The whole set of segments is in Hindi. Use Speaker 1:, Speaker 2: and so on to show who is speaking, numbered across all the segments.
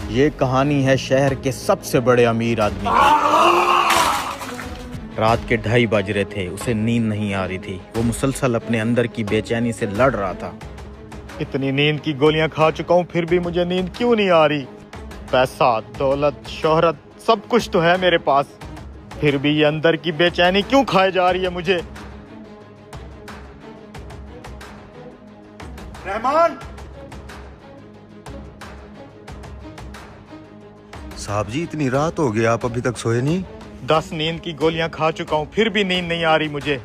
Speaker 1: ये कहानी है शहर के सबसे बड़े अमीर आदमी की। रात के 2:30 बज रहे थे, उसे नींद नहीं आ रही थी। वो मुसलसल अपने अंदर की बेचैनी से लड़ रहा था। इतनी नींद की गोलियां खा चुका हूँ, फिर भी मुझे नींद क्यों नहीं आ रही? पैसा, दौलत, शोहरत, सब कुछ तो है मेरे पास, फिर भी ये अंदर की बेचैनी क्यों खाए जा रही है मुझे? रहमान!
Speaker 2: साहब जी, इतनी रात हो गई, आप अभी तक सोए नहीं?
Speaker 1: 10 नींद की गोलियां खा चुका हूँ, फिर भी नींद नहीं आ रही मुझे।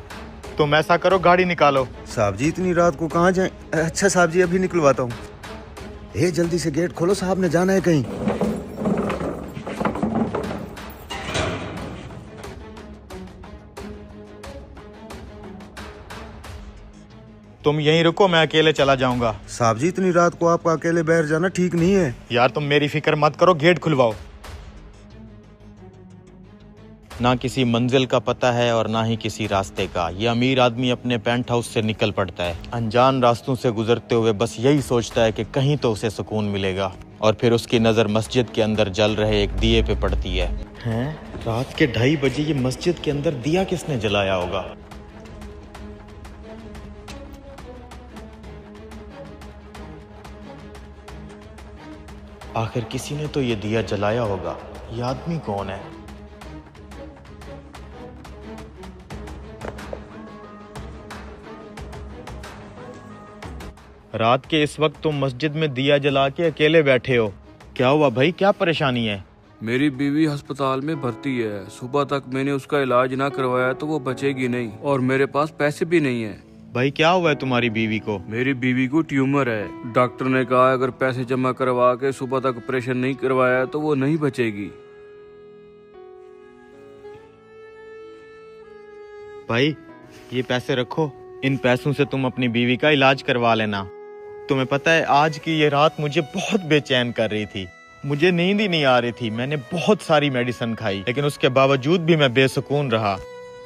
Speaker 1: तुम ऐसा करो, गाड़ी निकालो।
Speaker 2: साहब जी, इतनी रात को कहाँ जाएं? अच्छा साहब जी, अभी निकलवाता हूँ। जल्दी से गेट खोलो, साहब ने जाना है कहीं।
Speaker 1: तुम यहीं रुको, मैं अकेले चला जाऊंगा।
Speaker 2: साहब जी, इतनी रात को आपका अकेले बाहर जाना ठीक नहीं है।
Speaker 1: यार तुम मेरी फिक्र मत करो, गेट खुलवाओ। ना किसी मंजिल का पता है और ना ही किसी रास्ते का। ये अमीर आदमी अपने पेंट हाउस से निकल पड़ता है, अनजान रास्तों से गुजरते हुए बस यही सोचता है कि कहीं तो उसे सुकून मिलेगा। और फिर उसकी नजर मस्जिद के अंदर जल रहे एक दिए पे पड़ती है। हैं? रात के 2:30 बजे ये मस्जिद के अंदर दिया किसने जलाया होगा? आखिर किसी ने तो ये दिया जलाया होगा। ये आदमी कौन है? रात के इस वक्त तुम मस्जिद में दिया जला के अकेले बैठे हो। क्या हुआ भाई, क्या परेशानी है?
Speaker 3: मेरी बीवी अस्पताल में भर्ती है। सुबह तक मैंने उसका इलाज ना करवाया तो वो बचेगी नहीं, और मेरे पास पैसे भी नहीं है।
Speaker 1: भाई क्या हुआ है तुम्हारी बीवी को?
Speaker 3: मेरी बीवी को ट्यूमर है। डॉक्टर ने कहा अगर पैसे जमा करवा के सुबह तक ऑपरेशन नहीं करवाया तो वो नहीं बचेगी।
Speaker 1: भाई ये पैसे रखो, इन पैसों से तुम अपनी बीवी का इलाज करवा लेना। तुम्हें पता है आज की ये रात मुझे बहुत बेचैन कर रही थी, मुझे नींद ही नहीं आ रही थी। मैंने बहुत सारी मेडिसिन खाई, लेकिन उसके बावजूद भी मैं बेसुकून रहा।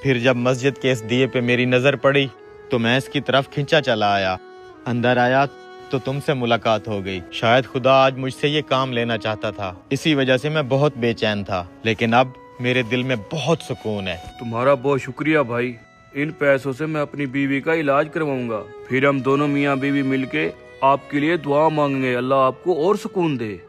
Speaker 1: फिर जब मस्जिद के इस दिए पे मेरी नजर पड़ी तो मैं इसकी तरफ खींचा चला आया। अंदर आया तो तुमसे मुलाकात हो गई। शायद खुदा आज मुझसे ये काम लेना चाहता था, इसी वजह से मैं बहुत बेचैन था, लेकिन अब मेरे दिल में बहुत सुकून है।
Speaker 3: तुम्हारा बहुत शुक्रिया भाई। इन पैसों से मैं अपनी बीवी का इलाज करवाऊंगा। फिर हम दोनों मियाँ बीवी मिलके आपके लिए दुआ मांगेंगे, अल्लाह आपको और सुकून दे।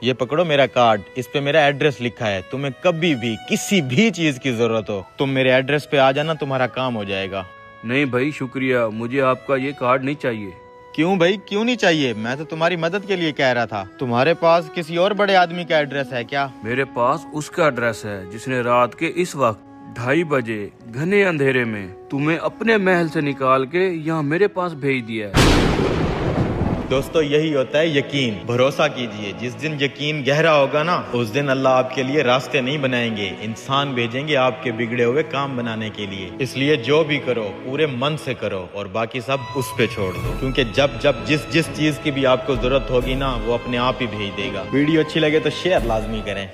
Speaker 1: ये पकड़ो मेरा कार्ड, इस पे मेरा एड्रेस लिखा है। तुम्हें कभी भी किसी भी चीज की जरूरत हो, तुम मेरे एड्रेस पे आ जाना, तुम्हारा काम हो जाएगा।
Speaker 3: नहीं भाई शुक्रिया, मुझे आपका ये कार्ड नहीं चाहिए।
Speaker 1: क्यों भाई, क्यों नहीं चाहिए? मैं तो तुम्हारी मदद के लिए कह रहा था। तुम्हारे पास किसी और बड़े आदमी का एड्रेस है क्या?
Speaker 3: मेरे पास उसका एड्रेस है जिसने रात के इस वक्त 2:30 बजे घने अंधेरे में तुम्हें अपने महल से निकाल के यहाँ मेरे पास भेज दिया है।
Speaker 1: दोस्तों यही होता है यकीन। भरोसा कीजिए, जिस दिन यकीन गहरा होगा ना, उस दिन अल्लाह आपके लिए रास्ते नहीं बनाएंगे, इंसान भेजेंगे आपके बिगड़े हुए काम बनाने के लिए। इसलिए जो भी करो पूरे मन से करो और बाकी सब उस पे छोड़ दो, क्योंकि जब जब जिस जिस चीज की भी आपको जरूरत होगी ना, वो अपने आप ही भेज देगा। वीडियो अच्छी लगे तो शेयर लाजमी करें।